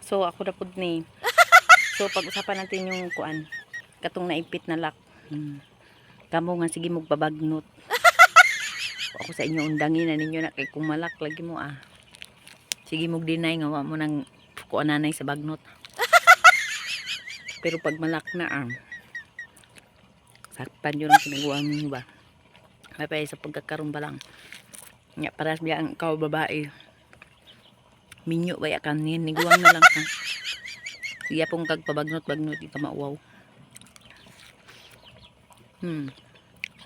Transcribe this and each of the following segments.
So ako na pud ni. So pag-usapan natin yung kuan. Katong naipit na lock. Kamo nga sige magbabagnot. Ako sa inyo undangin na ninyo na kay kung malak lagi mo Sige mog deny nga wa mo nang kuan nanay sa bagnot. Pero pag malak na sakpan yun ang pinagawa mo ba? May sa pagkakaroon pa lang. Nga para biya ang ikaw babae. Minyo ba ya kanin niguwang na lang ha. Sige pong kagpabagnot-bagnot di ka mauwaw.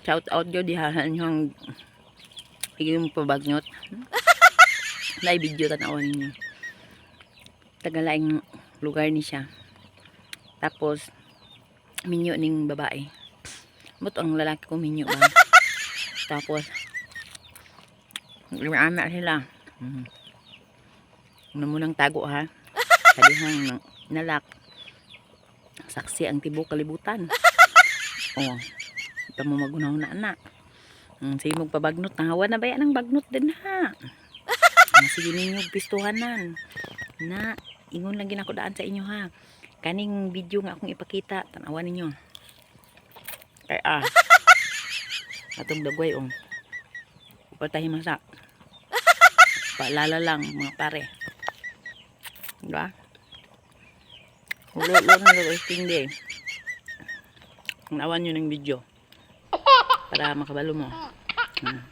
Shout out yo dihahan yung yung pabagnot. Nay video tanawan ninyo. Tagalaing lugar ni siya. Tapos minyo ning babae. But ang lalaki ko minyo ba. Tapos lima anak sila. Una mo nang tago ha. Kadihang nalak. Saksi ang tibok kalibutan. Oh. Ito mo magunaw na anak. Sige magpabagnot. Nahawa na ba yan ang bagnot din ha? Sige ninyo pistuhanan. Na, ingon lang ginako daan sa inyo ha. Kaning video nga akong ipakita. Tanawan ninyo. Kay atong dagway Patay masak. Paalala lang mga pare. Diba? Ulo na hindi. Nawan nyo ng video. Para makabalo mo.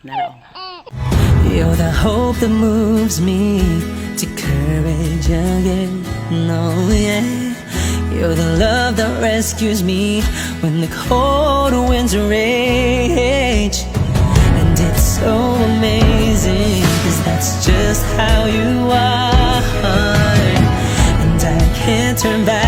Narao. You're the hope that moves me to courage again. No, yeah. You're the love that rescues me when the cold winds rage. And it's so amazing, 'cause that's just how you are. And I can't turn back.